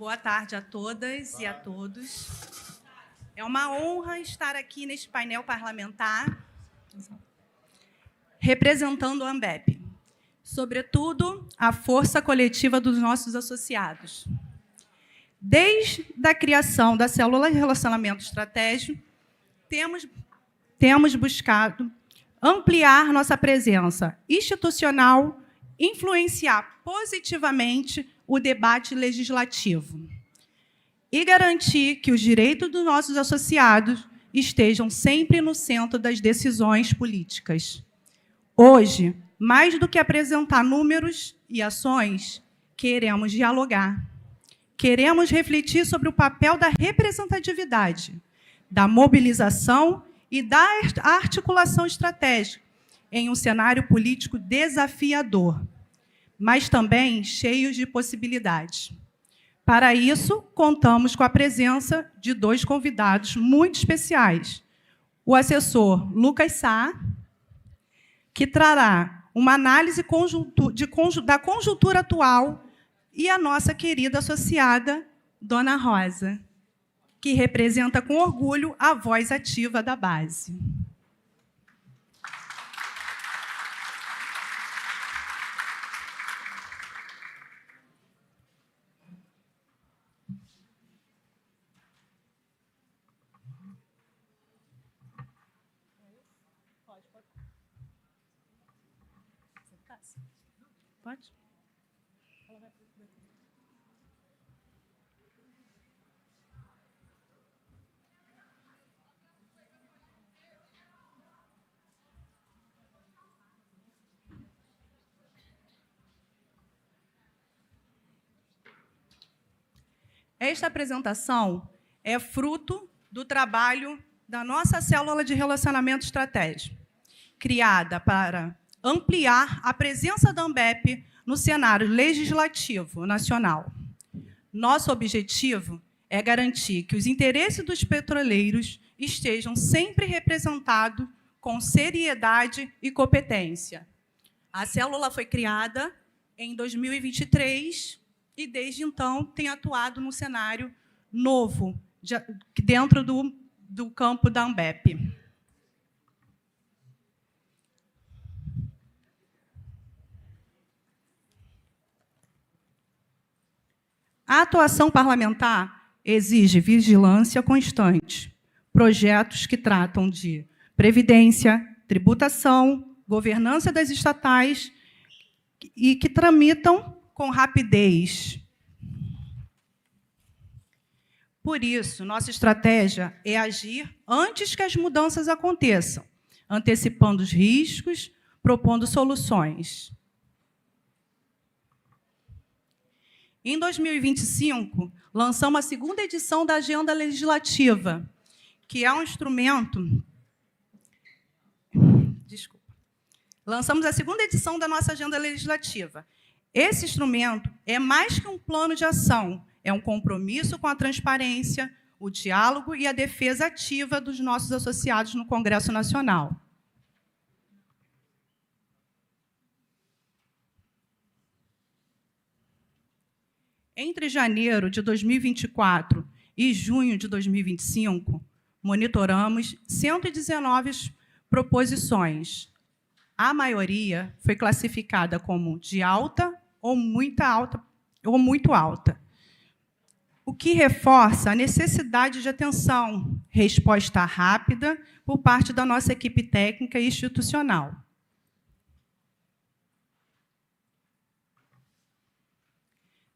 Boa tarde a todas e a todos. É uma honra estar aqui neste painel parlamentar, representando a Ambep, sobretudo a força coletiva dos nossos associados. Desde a criação da Célula de Relacionamento Estratégico, temos buscado ampliar nossa presença institucional, influenciar positivamente o debate legislativo e garantir que os direitos dos nossos associados estejam sempre no centro das decisões políticas. Hoje, mais do que apresentar números e ações, queremos dialogar. Queremos refletir sobre o papel da representatividade, da mobilização e da articulação estratégica em um cenário político desafiador, mas também cheio de possibilidades. Para isso, contamos com a presença de dois convidados muito especiais. O assessor Lucas Sá, que trará uma análise da conjuntura atual, e a nossa querida associada, Dona Rosa, que representa com orgulho a voz ativa da base. Pode? Esta apresentação é fruto do trabalho da nossa Célula de Relacionamento Estratégico, criada para ampliar a presença da Ambep no cenário legislativo nacional. Nosso objetivo é garantir que os interesses dos petroleiros estejam sempre representados com seriedade e competência. A célula foi criada em 2023 e, desde então, tem atuado num cenário novo, dentro do campo da Ambep. A atuação parlamentar exige vigilância constante, projetos que tratam de previdência, tributação, governança das estatais e que tramitam com rapidez. Por isso, nossa estratégia é agir antes que as mudanças aconteçam, antecipando os riscos, propondo soluções. Em 2025, lançamos a segunda edição da Agenda Legislativa, que é um instrumento... Desculpa. Lançamos a segunda edição da nossa Agenda Legislativa. Esse instrumento é mais que um plano de ação, é um compromisso com a transparência, o diálogo e a defesa ativa dos nossos associados no Congresso Nacional. Entre janeiro de 2024 e junho de 2025, monitoramos 119 proposições. A maioria foi classificada como de alta ou muito alta, o que reforça a necessidade de atenção, resposta rápida por parte da nossa equipe técnica e institucional.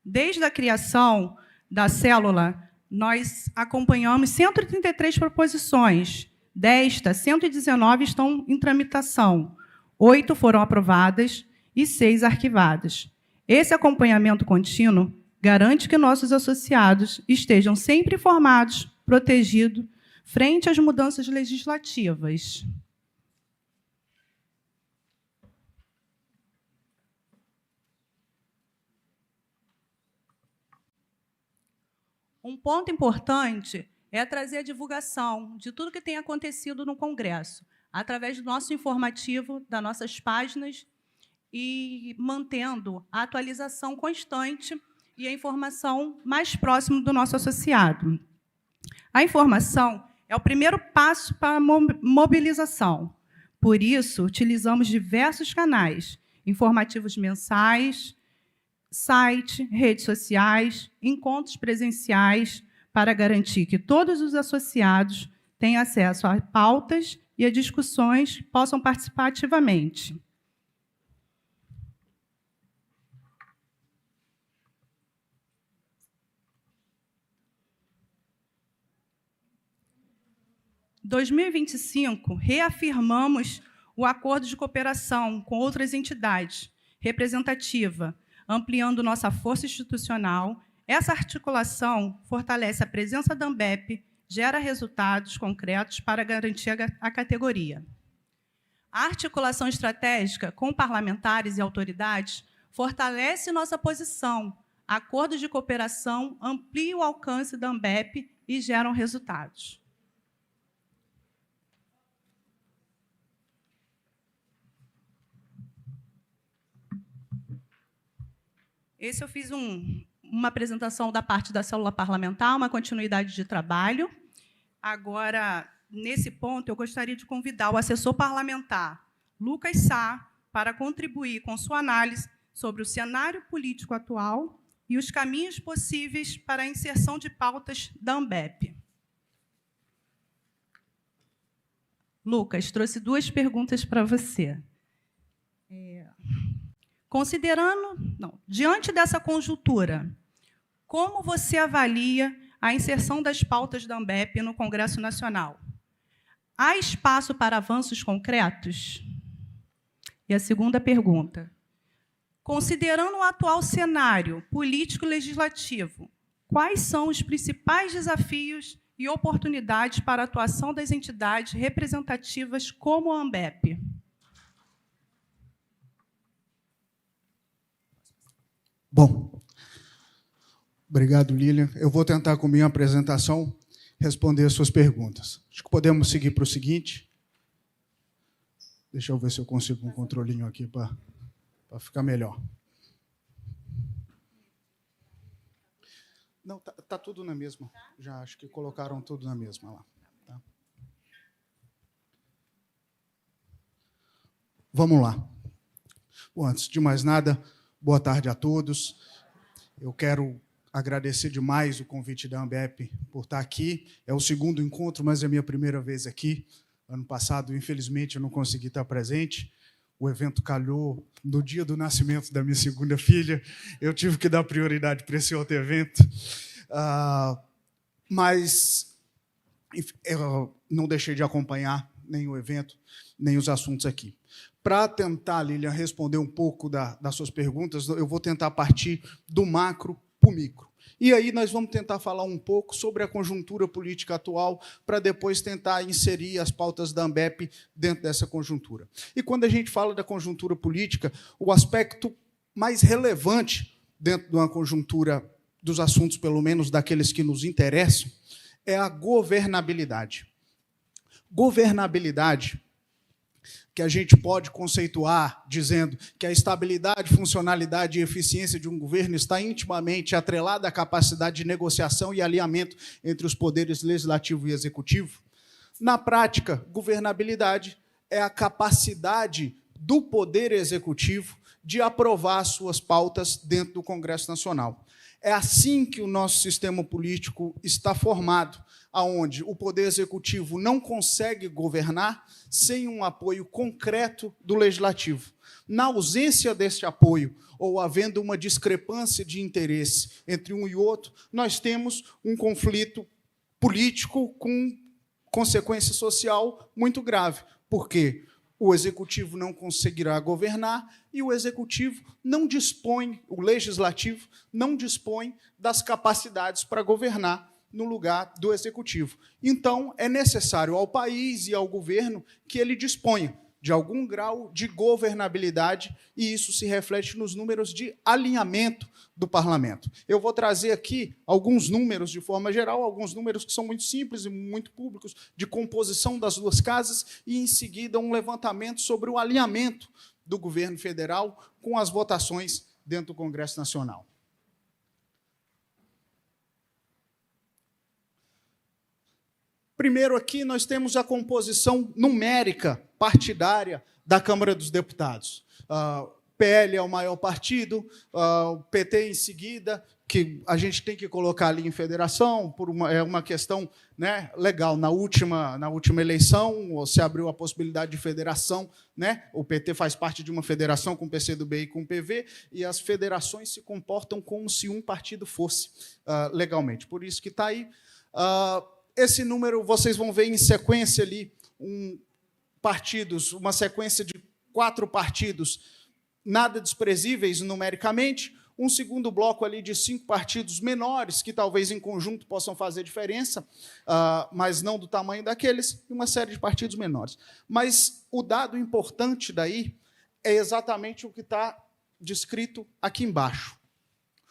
Desde a criação da célula, nós acompanhamos 133 proposições. Destas, 119 estão em tramitação, 8 foram aprovadas e 6 arquivadas. Esse acompanhamento contínuo garante que nossos associados estejam sempre informados, protegidos, frente às mudanças legislativas. Um ponto importante é trazer a divulgação de tudo que tem acontecido no Congresso, através do nosso informativo, das nossas páginas, e mantendo a atualização constante e a informação mais próxima do nosso associado. A informação é o primeiro passo para a mobilização. Por isso, utilizamos diversos canais, informativos mensais, site, redes sociais, encontros presenciais, para garantir que todos os associados tenham acesso a pautas e a discussões possam participar ativamente. Em 2025, reafirmamos o acordo de cooperação com outras entidades representativas, ampliando nossa força institucional. Essa articulação fortalece a presença da ANBEP, gera resultados concretos para garantir a categoria. A articulação estratégica com parlamentares e autoridades fortalece nossa posição. Acordos de cooperação ampliam o alcance da ANBEP e geram resultados. Esse eu fiz uma apresentação da parte da célula parlamentar, uma continuidade de trabalho. Agora, nesse ponto, eu gostaria de convidar o assessor parlamentar, Lucas Sá, para contribuir com sua análise sobre o cenário político atual e os caminhos possíveis para a inserção de pautas da ANBEP. Lucas, trouxe 2 perguntas para você. Diante dessa conjuntura, como você avalia a inserção das pautas da ANBEP no Congresso Nacional? Há espaço para avanços concretos? E a segunda pergunta, considerando o atual cenário político e legislativo, quais são os principais desafios e oportunidades para a atuação das entidades representativas como a ANBEP? Bom, obrigado, Lilian. Eu vou tentar, com minha apresentação, responder as suas perguntas. Acho que podemos seguir para o seguinte. Deixa eu ver se eu consigo um controlinho aqui para ficar melhor. Não, tá tudo na mesma. Já acho que colocaram tudo na mesma lá. Tá? Vamos lá. Bom, antes de mais nada, boa tarde a todos. Eu quero agradecer demais o convite da ANBEP por estar aqui. É o segundo encontro, mas é a minha primeira vez aqui. Ano passado, infelizmente, eu não consegui estar presente. O evento calhou no dia do nascimento da minha segunda filha. Eu tive que dar prioridade para esse outro evento. Mas eu não deixei de acompanhar nem o evento, nem os assuntos aqui. Para tentar, Lilian, responder um pouco das suas perguntas, eu vou tentar partir do macro para o micro. E aí nós vamos tentar falar um pouco sobre a conjuntura política atual, para depois tentar inserir as pautas da ANBEP dentro dessa conjuntura. E quando a gente fala da conjuntura política, o aspecto mais relevante dentro de uma conjuntura dos assuntos, pelo menos daqueles que nos interessam, é a governabilidade. Governabilidade, que a gente pode conceituar dizendo que a estabilidade, funcionalidade e eficiência de um governo está intimamente atrelada à capacidade de negociação e alinhamento entre os poderes legislativo e executivo. Na prática, governabilidade é a capacidade do poder executivo de aprovar suas pautas dentro do Congresso Nacional. É assim que o nosso sistema político está formado, onde o Poder Executivo não consegue governar sem um apoio concreto do Legislativo. Na ausência deste apoio, ou havendo uma discrepância de interesse entre um e outro, nós temos um conflito político com consequência social muito grave. Por quê? O Executivo não conseguirá governar e o Executivo não dispõe, o Legislativo não dispõe das capacidades para governar no lugar do Executivo. Então, é necessário ao país e ao governo que ele disponha de algum grau de governabilidade, e isso se reflete nos números de alinhamento do parlamento. Eu vou trazer aqui alguns números, de forma geral, alguns números que são muito simples e muito públicos, de composição das duas casas, e, em seguida, um levantamento sobre o alinhamento do governo federal com as votações dentro do Congresso Nacional. Primeiro aqui nós temos a composição numérica partidária da Câmara dos Deputados. PL é o maior partido, o PT em seguida, que a gente tem que colocar ali em federação, é uma questão, né, legal. Na última eleição, se abriu a possibilidade de federação, né? O PT faz parte de uma federação com o PCdoB e com o PV, e as federações se comportam como se um partido fosse legalmente. Por isso que está aí. Esse número, vocês vão ver em sequência ali, uma sequência de 4 partidos nada desprezíveis numericamente, um segundo bloco ali de 5 partidos menores, que talvez em conjunto possam fazer diferença, mas não do tamanho daqueles, e uma série de partidos menores. Mas o dado importante daí é exatamente o que está descrito aqui embaixo.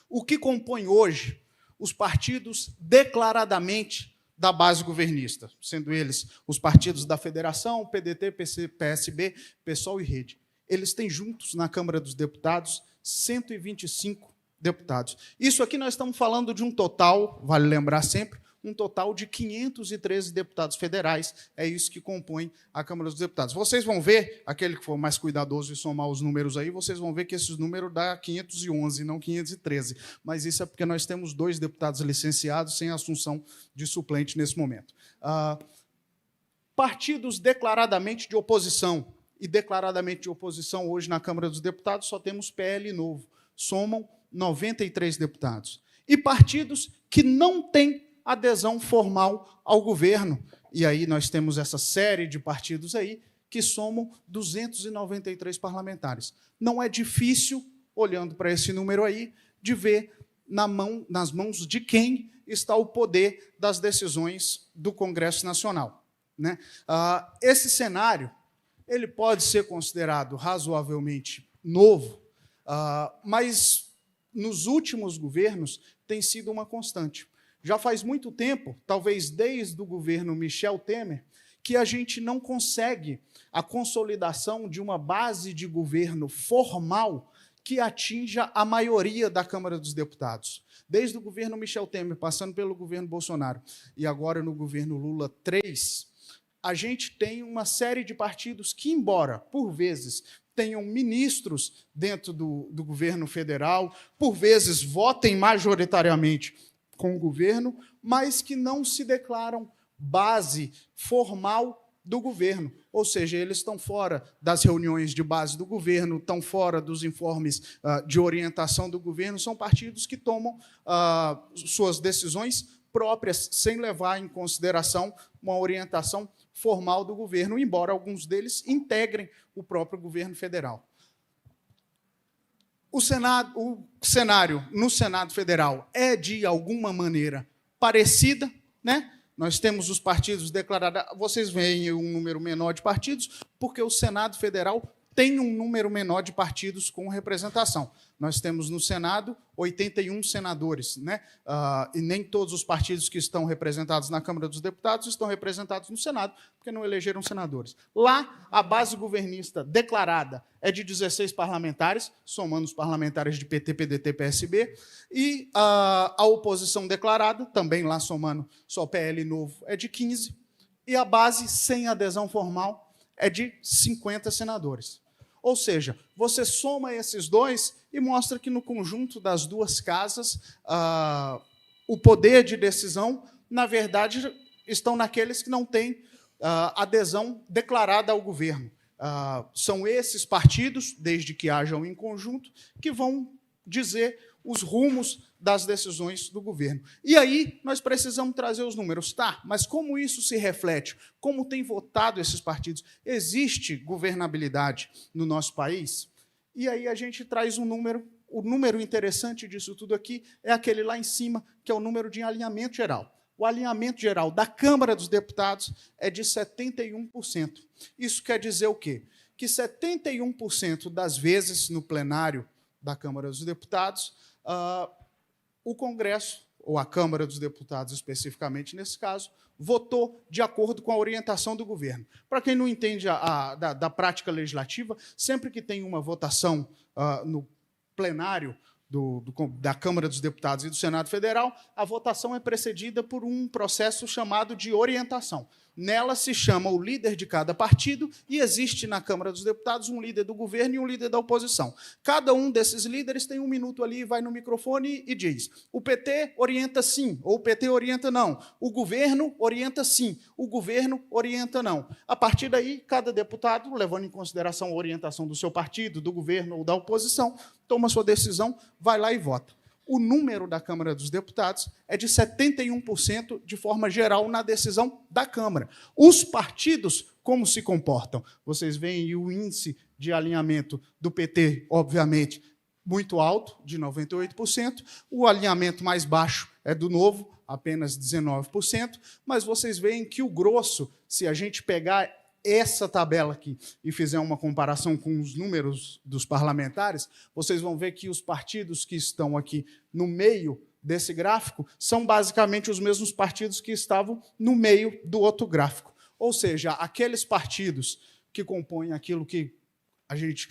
O que compõe hoje os partidos declaradamente da base governista, sendo eles os partidos da Federação, PDT, PSB, PSOL e Rede. Eles têm juntos, na Câmara dos Deputados, 125 deputados. Isso aqui nós estamos falando de um total, vale lembrar sempre, um total de 513 deputados federais. É isso que compõe a Câmara dos Deputados. Vocês vão ver, aquele que for mais cuidadoso e somar os números aí, vocês vão ver que esses números dá 511, não 513. Mas isso é porque nós temos 2 deputados licenciados sem assunção de suplente nesse momento. Partidos declaradamente de oposição. E declaradamente de oposição hoje na Câmara dos Deputados só temos PL Novo. Somam 93 deputados. E partidos que não têm adesão formal ao governo. E aí nós temos essa série de partidos aí que somam 293 parlamentares. Não é difícil, olhando para esse número aí, de ver nas mãos de quem está o poder das decisões do Congresso Nacional, né? Esse cenário ele pode ser considerado razoavelmente novo, mas nos últimos governos tem sido uma constante. Já faz muito tempo, talvez desde o governo Michel Temer, que a gente não consegue a consolidação de uma base de governo formal que atinja a maioria da Câmara dos Deputados. Desde o governo Michel Temer, passando pelo governo Bolsonaro, e agora no governo Lula III, a gente tem uma série de partidos que, embora, por vezes, tenham ministros dentro do governo federal, por vezes votem majoritariamente com o governo, mas que não se declaram base formal do governo. Ou seja, eles estão fora das reuniões de base do governo, estão fora dos informes de orientação do governo, são partidos que tomam suas decisões próprias, sem levar em consideração uma orientação formal do governo, embora alguns deles integrem o próprio governo federal. O cenário no Senado Federal é, de alguma maneira, parecida, né? Nós temos os partidos declarados, vocês veem um número menor de partidos, porque o Senado Federal tem um número menor de partidos com representação. Nós temos no Senado 81 senadores, né? E nem todos os partidos que estão representados na Câmara dos Deputados estão representados no Senado, porque não elegeram senadores. Lá, a base governista declarada é de 16 parlamentares, somando os parlamentares de PT, PDT, PSB, e a oposição declarada, também lá somando só PL Novo, é de 15, e a base sem adesão formal é de 50 senadores. Ou seja, você soma esses dois e mostra que, no conjunto das duas casas, o poder de decisão, na verdade, estão naqueles que não têm adesão declarada ao governo. São esses partidos, desde que hajam em conjunto, que vão dizer os rumos das decisões do governo. E aí nós precisamos trazer os números. Tá, mas como isso se reflete? Como tem votado esses partidos? Existe governabilidade no nosso país? E aí a gente traz um número. O número interessante disso tudo aqui é aquele lá em cima, que é o número de alinhamento geral. O alinhamento geral da Câmara dos Deputados é de 71%. Isso quer dizer o quê? Que 71% das vezes no plenário da Câmara dos Deputados, o Congresso, ou a Câmara dos Deputados especificamente nesse caso, votou de acordo com a orientação do governo. Para quem não entende da prática legislativa, sempre que tem uma votação no plenário da Câmara dos Deputados e do Senado Federal, a votação é precedida por um processo chamado de orientação. Nela se chama o líder de cada partido e existe na Câmara dos Deputados um líder do governo e um líder da oposição. Cada um desses líderes tem 1 minuto ali, vai no microfone e diz: o PT orienta sim, ou o PT orienta não. O governo orienta sim, o governo orienta não. A partir daí, cada deputado, levando em consideração a orientação do seu partido, do governo ou da oposição, toma sua decisão, vai lá e vota. O número da Câmara dos Deputados é de 71% de forma geral na decisão da Câmara. Os partidos, como se comportam? Vocês veem o índice de alinhamento do PT, obviamente, muito alto, de 98%. O alinhamento mais baixo é do Novo, apenas 19%. Mas vocês veem que o grosso, se a gente pegar essa tabela aqui e fizer uma comparação com os números dos parlamentares, vocês vão ver que os partidos que estão aqui no meio desse gráfico são basicamente os mesmos partidos que estavam no meio do outro gráfico. Ou seja, aqueles partidos que compõem aquilo que a gente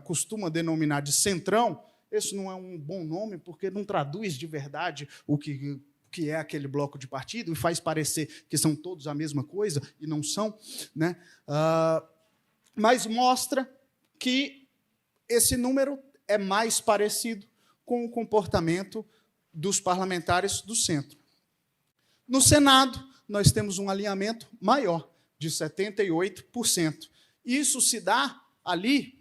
costuma denominar de centrão, esse não é um bom nome, porque não traduz de verdade o que é aquele bloco de partido, e faz parecer que são todos a mesma coisa, e não são, né? Mas mostra que esse número é mais parecido com o comportamento dos parlamentares do centro. No Senado, nós temos um alinhamento maior, de 78%. Isso se dá ali,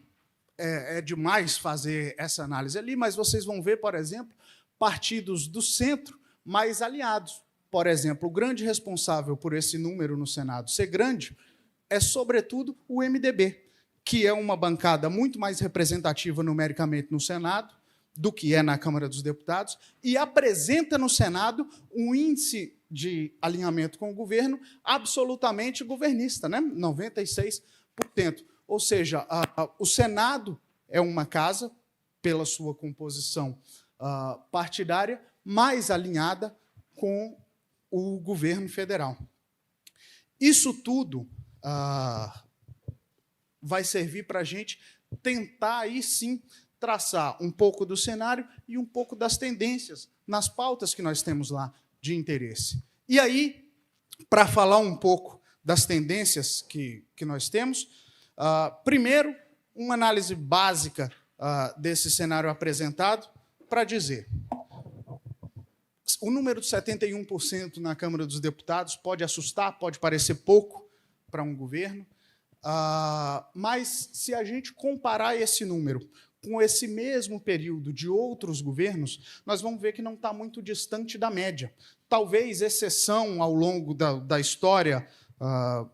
é demais fazer essa análise ali, mas vocês vão ver, por exemplo, partidos do centro mais aliados. Por exemplo, o grande responsável por esse número no Senado ser grande é, sobretudo, o MDB, que é uma bancada muito mais representativa numericamente no Senado do que é na Câmara dos Deputados, e apresenta no Senado um índice de alinhamento com o governo absolutamente governista, né? 96%. Ou seja, o Senado é uma casa, pela sua composição partidária, mais alinhada com o governo federal. Isso tudo vai servir para a gente tentar, aí sim, traçar um pouco do cenário e um pouco das tendências nas pautas que nós temos lá de interesse. E aí, para falar um pouco das tendências que nós temos, primeiro, uma análise básica desse cenário apresentado para dizer: o número de 71% na Câmara dos Deputados pode assustar, pode parecer pouco para um governo, mas se a gente comparar esse número com esse mesmo período de outros governos, nós vamos ver que não está muito distante da média. Talvez exceção ao longo da história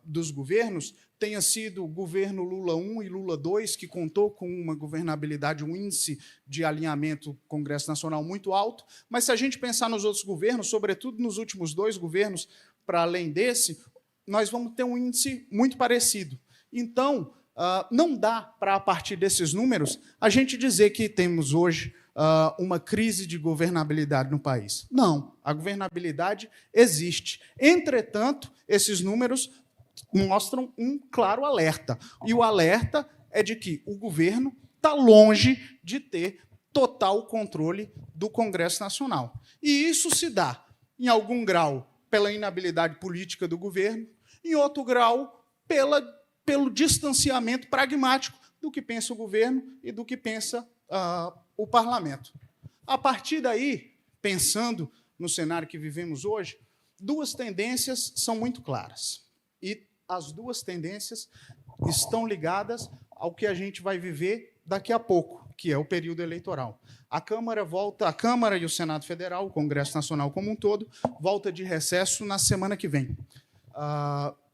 dos governos tenha sido o governo Lula I e Lula II, que contou com uma governabilidade, um índice de alinhamento Congresso Nacional muito alto, mas se a gente pensar nos outros governos, sobretudo nos últimos 2 governos, para além desse, nós vamos ter um índice muito parecido. Então, não dá para, a partir desses números, a gente dizer que temos hoje uma crise de governabilidade no país. Não, a governabilidade existe. Entretanto, esses números mostram um claro alerta. E o alerta é de que o governo está longe de ter total controle do Congresso Nacional. E isso se dá, em algum grau, pela inabilidade política do governo, em outro grau, pelo distanciamento pragmático do que pensa o governo e do que pensa o parlamento. A partir daí, pensando no cenário que vivemos hoje, 2 tendências são muito claras. E as 2 tendências estão ligadas ao que a gente vai viver daqui a pouco, que é o período eleitoral. A Câmara e o Senado Federal, o Congresso Nacional como um todo, volta de recesso na semana que vem.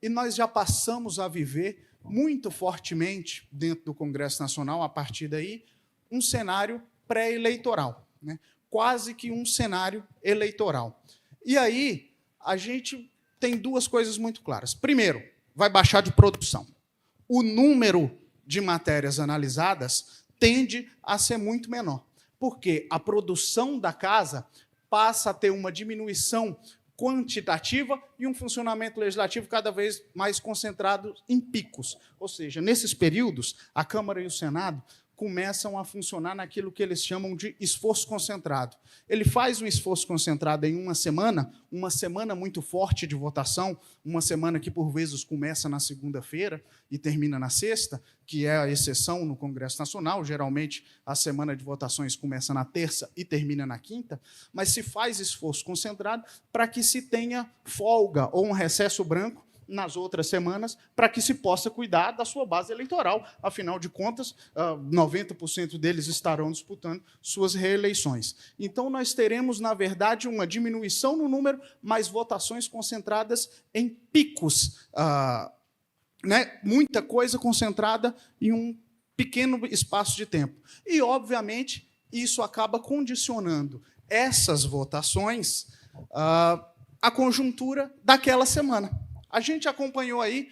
E nós já passamos a viver muito fortemente, dentro do Congresso Nacional, a partir daí, um cenário pré-eleitoral, né? Quase que um cenário eleitoral. E aí, a gente tem 2 coisas muito claras. Primeiro, vai baixar de produção. O número de matérias analisadas tende a ser muito menor, porque a produção da casa passa a ter uma diminuição quantitativa e um funcionamento legislativo cada vez mais concentrado em picos. Ou seja, nesses períodos, a Câmara e o Senado começam a funcionar naquilo que eles chamam de esforço concentrado. Ele faz um esforço concentrado em uma semana muito forte de votação, uma semana que, por vezes, começa na segunda-feira e termina na sexta, que é a exceção no Congresso Nacional. Geralmente, a semana de votações começa na terça e termina na quinta, mas se faz esforço concentrado para que se tenha folga ou um recesso branco nas outras semanas, para que se possa cuidar da sua base eleitoral. Afinal de contas, 90% deles estarão disputando suas reeleições. Então, nós teremos, na verdade, uma diminuição no número, mas votações concentradas em picos, muita coisa concentrada em um pequeno espaço de tempo. E, obviamente, isso acaba condicionando essas votações à conjuntura daquela semana. A gente acompanhou aí,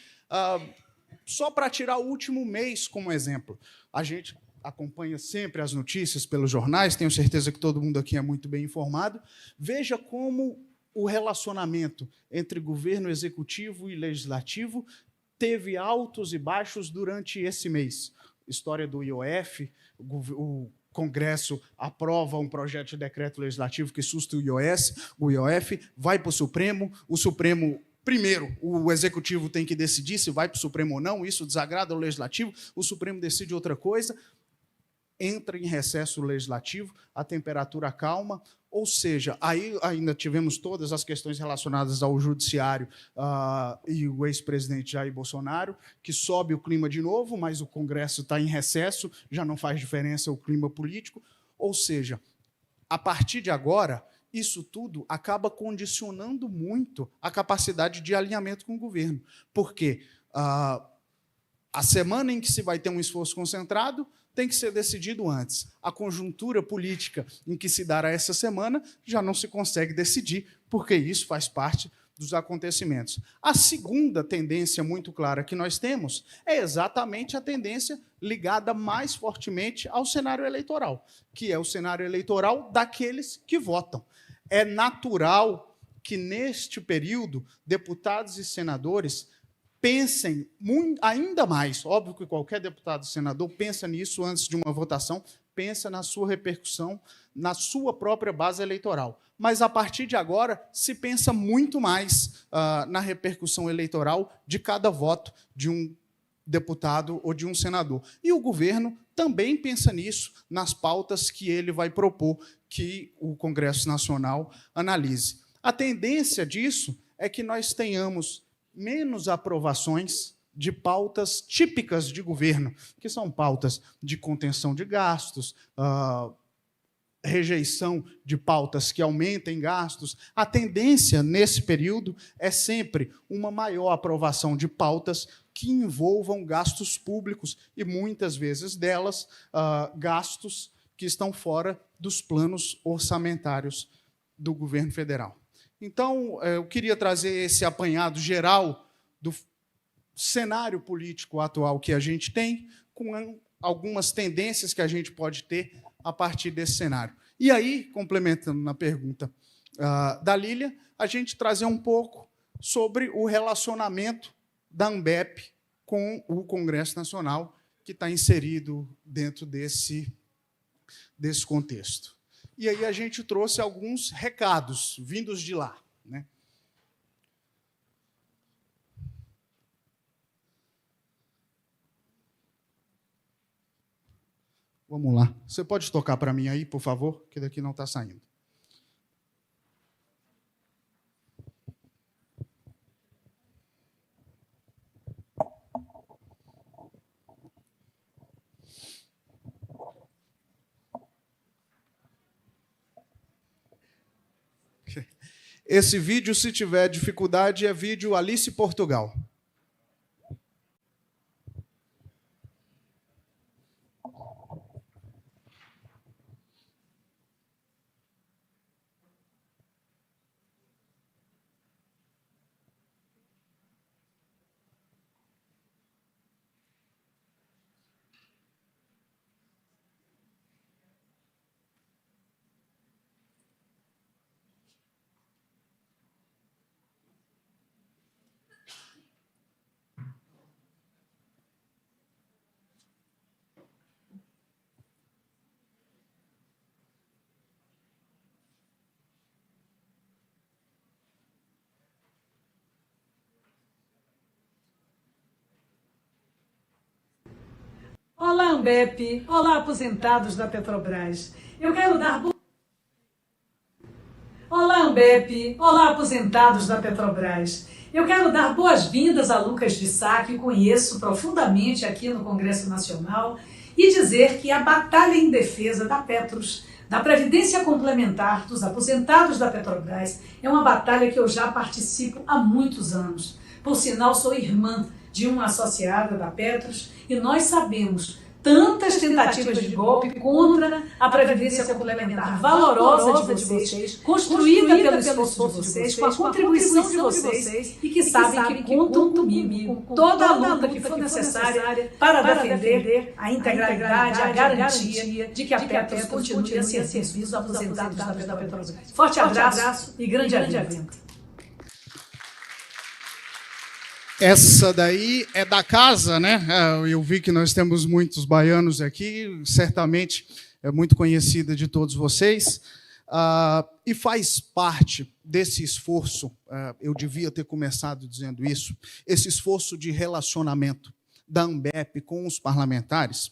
só para tirar o último mês como exemplo, a gente acompanha sempre as notícias pelos jornais, tenho certeza que todo mundo aqui é muito bem informado. Veja como o relacionamento entre governo executivo e legislativo teve altos e baixos durante esse mês. História do IOF, o Congresso aprova um projeto de decreto legislativo que susta o IOF vai para o Supremo. Primeiro, o Executivo tem que decidir se vai para o Supremo ou não, isso desagrada o Legislativo, o Supremo decide outra coisa, entra em recesso legislativo, a temperatura calma, ou seja, aí ainda tivemos todas as questões relacionadas ao Judiciário e o ex-presidente Jair Bolsonaro, que sobe o clima de novo, mas o Congresso está em recesso, já não faz diferença o clima político, ou seja, a partir de agora, isso tudo acaba condicionando muito a capacidade de alinhamento com o governo. Porque a semana em que se vai ter um esforço concentrado tem que ser decidido antes. A conjuntura política em que se dará essa semana já não se consegue decidir, porque isso faz parte dos acontecimentos. A segunda tendência muito clara que nós temos é exatamente a tendência ligada mais fortemente ao cenário eleitoral, que é o cenário eleitoral daqueles que votam. É natural que, neste período, deputados e senadores pensem ainda mais. Óbvio que qualquer deputado e senador pensa nisso antes de uma votação, pensa na sua repercussão, na sua própria base eleitoral. Mas, a partir de agora, se pensa muito mais na repercussão eleitoral de cada voto de um deputado ou de um senador. E o governo também pensa nisso, nas pautas que ele vai propor que o Congresso Nacional analise. A tendência disso é que nós tenhamos menos aprovações de pautas típicas de governo, que são pautas de contenção de gastos, rejeição de pautas que aumentem gastos. A tendência, nesse período, é sempre uma maior aprovação de pautas que envolvam gastos públicos e, muitas vezes delas, gastos que estão fora dos planos orçamentários do governo federal. Então, eu queria trazer esse apanhado geral do cenário político atual que a gente tem, com algumas tendências que a gente pode ter a partir desse cenário. E aí, complementando na pergunta da Lília, a gente trazer um pouco sobre o relacionamento da ANBEP com o Congresso Nacional, que está inserido dentro desse contexto. E aí a gente trouxe alguns recados vindos de lá, né? Vamos lá. Você pode tocar para mim aí, por favor, que daqui não está saindo. Esse vídeo, se tiver dificuldade, é vídeo Alice Portugal. Olá, Ambep. Olá, aposentados da Petrobras. Eu quero dar... Olá, Ambep. Olá, aposentados da Petrobras. Eu quero dar boas-vindas a Lucas de Sá, que conheço profundamente aqui no Congresso Nacional, e dizer que a batalha em defesa da Petros, da Previdência Complementar dos aposentados da Petrobras, é uma batalha que eu já participo há muitos anos. Por sinal, sou irmã de uma associada da Petros e nós sabemos tantas tentativas de golpe contra a Previdência Complementar valorosa de vocês, construída pelo esforço de vocês, com a contribuição de vocês e que sabem que contam comigo, com toda a luta que for necessária para defender a integralidade, a garantia de que a Petros continue a ser serviço dos aposentados da Petrobras. Forte abraço e grande evento. Essa daí é da casa, né? Eu vi que nós temos muitos baianos aqui, certamente é muito conhecida de todos vocês, e faz parte desse esforço, eu devia ter começado dizendo isso, esse esforço de relacionamento da Ambep com os parlamentares,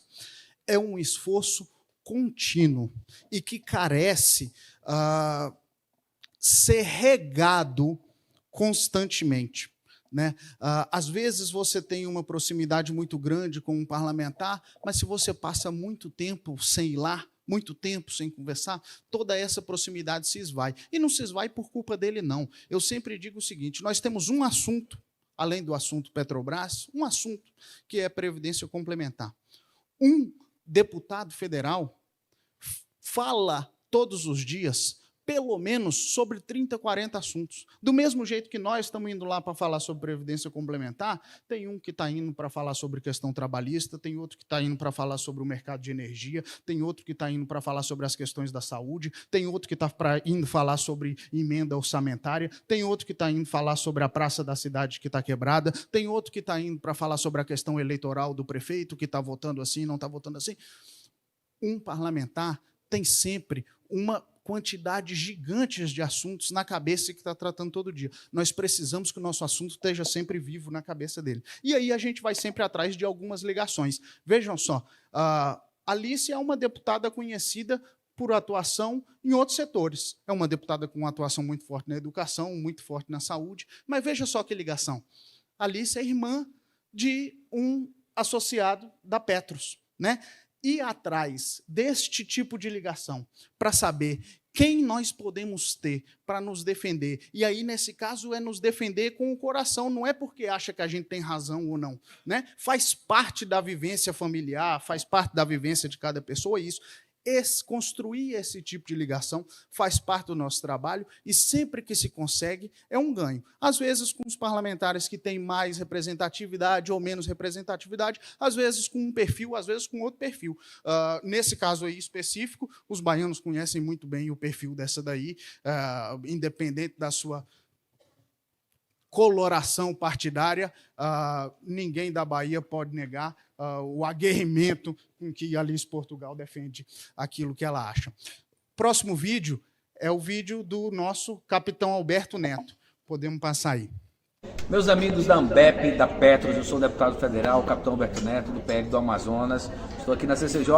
é um esforço contínuo e que carece ser regado constantemente. Né? Às vezes você tem uma proximidade muito grande com um parlamentar, mas se você passa muito tempo sem ir lá, muito tempo sem conversar, toda essa proximidade se esvai. E não se esvai por culpa dele, não. Eu sempre digo o seguinte, nós temos um assunto, além do assunto Petrobras, um assunto que é a Previdência Complementar. Um deputado federal fala todos os dias pelo menos sobre 30, 40 assuntos. Do mesmo jeito que nós estamos indo lá para falar sobre Previdência Complementar, tem um que está indo para falar sobre questão trabalhista, tem outro que está indo para falar sobre o mercado de energia, tem outro que está indo para falar sobre as questões da saúde, tem outro que está indo falar sobre emenda orçamentária, tem outro que está indo falar sobre a praça da cidade que está quebrada, tem outro que está indo para falar sobre a questão eleitoral do prefeito, que está votando assim, não está votando assim. Um parlamentar tem sempre uma quantidade gigantes de assuntos na cabeça que está tratando todo dia. Nós precisamos que o nosso assunto esteja sempre vivo na cabeça dele. E aí a gente vai sempre atrás de algumas ligações. Vejam só, Alice é uma deputada conhecida por atuação em outros setores. É uma deputada com uma atuação muito forte na educação, muito forte na saúde, mas veja só que ligação. Alice é irmã de um associado da Petros, né? Ir atrás deste tipo de ligação para saber quem nós podemos ter para nos defender. E aí, nesse caso, é nos defender com o coração, não é porque acha que a gente tem razão ou não. Né? Faz parte da vivência familiar, faz parte da vivência de cada pessoa isso. Construir esse tipo de ligação faz parte do nosso trabalho e sempre que se consegue é um ganho. Às vezes com os parlamentares que têm mais representatividade ou menos representatividade, às vezes com um perfil, às vezes com outro perfil. Nesse caso aí específico, os baianos conhecem muito bem o perfil dessa daí, independente da sua coloração partidária, ninguém da Bahia pode negar o aguerrimento com que Alice Portugal defende aquilo que ela acha. Próximo vídeo é o vídeo do nosso capitão Alberto Neto. Podemos passar aí. Meus amigos da Ambep, da Petros, eu sou o deputado federal, capitão Alberto Neto, do PL do Amazonas. Estou aqui na CCJ,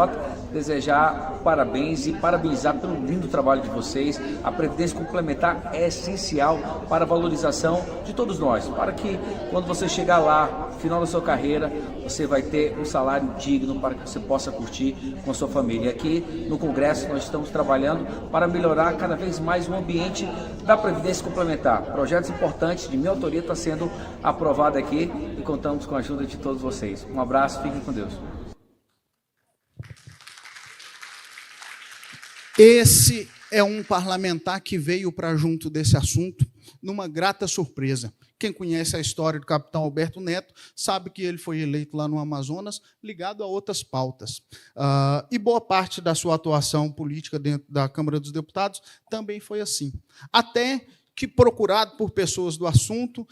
desejar parabéns e parabenizar pelo lindo trabalho de vocês. A Previdência Complementar é essencial para a valorização de todos nós, para que quando você chegar lá, no final da sua carreira, você vai ter um salário digno para que você possa curtir com a sua família. Aqui no Congresso nós estamos trabalhando para melhorar cada vez mais o ambiente da Previdência Complementar. Projetos importantes de minha autoria estão sendo aprovados aqui e contamos com a ajuda de todos vocês. Um abraço, fiquem com Deus. Esse é um parlamentar que veio para junto desse assunto numa grata surpresa. Quem conhece a história do capitão Alberto Neto sabe que ele foi eleito lá no Amazonas ligado a outras pautas. E boa parte da sua atuação política dentro da Câmara dos Deputados também foi assim. Até que, procurado por pessoas do assunto,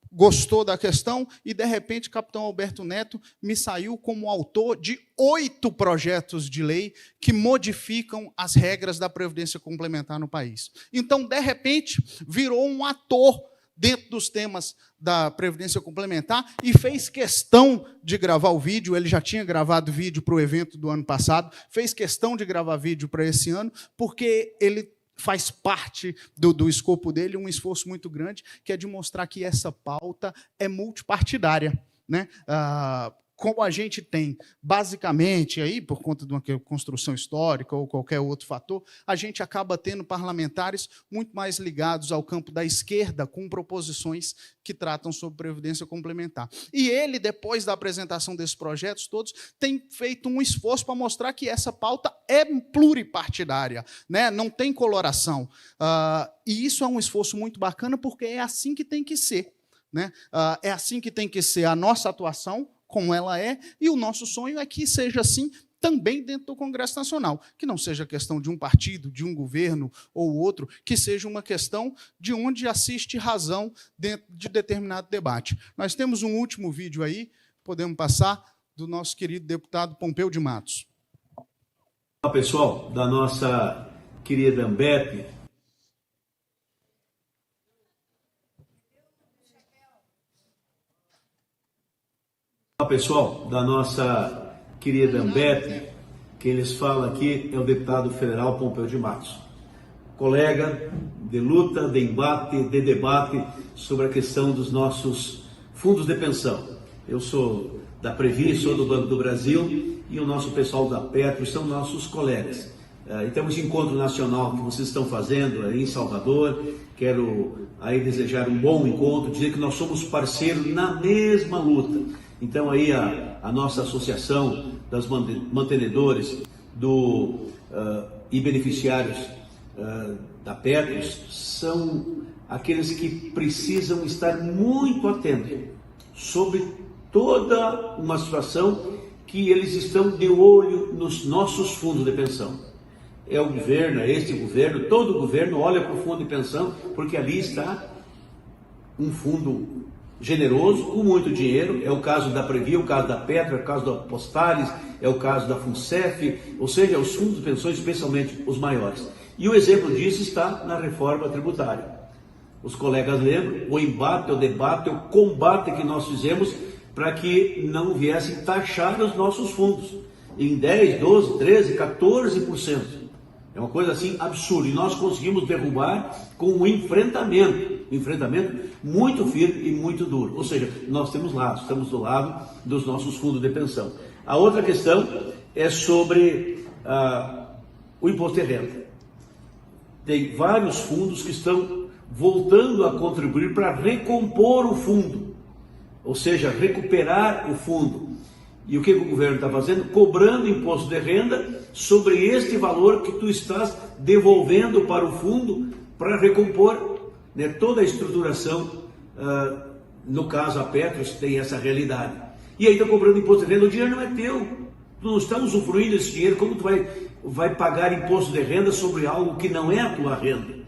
gostou da questão e, de repente, o capitão Alberto Neto me saiu como autor de 8 projetos de lei que modificam as regras da Previdência Complementar no país. Então, de repente, virou um ator dentro dos temas da Previdência Complementar e fez questão de gravar o vídeo. Ele já tinha gravado vídeo para o evento do ano passado, fez questão de gravar vídeo para esse ano, porque ele faz parte do escopo dele um esforço muito grande, que é de mostrar que essa pauta é multipartidária, né? Como a gente tem, basicamente, aí, por conta de uma construção histórica ou qualquer outro fator, a gente acaba tendo parlamentares muito mais ligados ao campo da esquerda, com proposições que tratam sobre previdência complementar. E ele, depois da apresentação desses projetos todos, tem feito um esforço para mostrar que essa pauta é pluripartidária, né? Não tem coloração. E isso é um esforço muito bacana, porque é assim que tem que ser, né? É assim que tem que ser a nossa atuação, como ela é, e o nosso sonho é que seja assim também dentro do Congresso Nacional, que não seja questão de um partido, de um governo ou outro, que seja uma questão de onde assiste razão dentro de determinado debate. Nós temos um último vídeo aí, podemos passar, do nosso querido deputado Pompeu de Matos. Olá, pessoal, da nossa querida ANBEP. Olá, pessoal, da nossa querida ANBEP, quem lhes fala aqui é o deputado federal Pompeu de Matos, colega de luta, de embate, de debate sobre a questão dos nossos fundos de pensão. Eu sou da Previ, sou do Banco do Brasil, e o nosso pessoal da Petro são nossos colegas. Então, esse encontro nacional que vocês estão fazendo aí em Salvador, quero aí desejar um bom encontro, dizer que nós somos parceiros na mesma luta. Então, aí a nossa associação das mantenedores e beneficiários da Petros são aqueles que precisam estar muito atentos sobre toda uma situação que eles estão de olho nos nossos fundos de pensão. É o governo, é este governo, todo governo olha para o fundo de pensão, porque ali está um fundo generoso, com muito dinheiro. É o caso da Previ, é o caso da Petro, é o caso da Postales, é o caso da FUNCEF, ou seja, os fundos de pensões, especialmente os maiores. E o exemplo disso está na reforma tributária. Os colegas lembram, o embate, o debate, o combate que nós fizemos para que não viessem taxar os nossos fundos em 10, 12, 13, 14%. É uma coisa assim absurda. E nós conseguimos derrubar com um enfrentamento muito firme e muito duro. Ou seja, nós estamos do lado dos nossos fundos de pensão. A outra questão é sobre o imposto de renda. Tem vários fundos que estão voltando a contribuir para recompor o fundo, ou seja, recuperar o fundo. E o que o governo está fazendo? Cobrando imposto de renda sobre este valor que tu estás devolvendo para o fundo para recompor, né, toda a estruturação. No caso, a Petros tem essa realidade. E aí está cobrando imposto de renda, o dinheiro não é teu. Tu não está usufruindo desse dinheiro, como tu vai pagar imposto de renda sobre algo que não é a tua renda?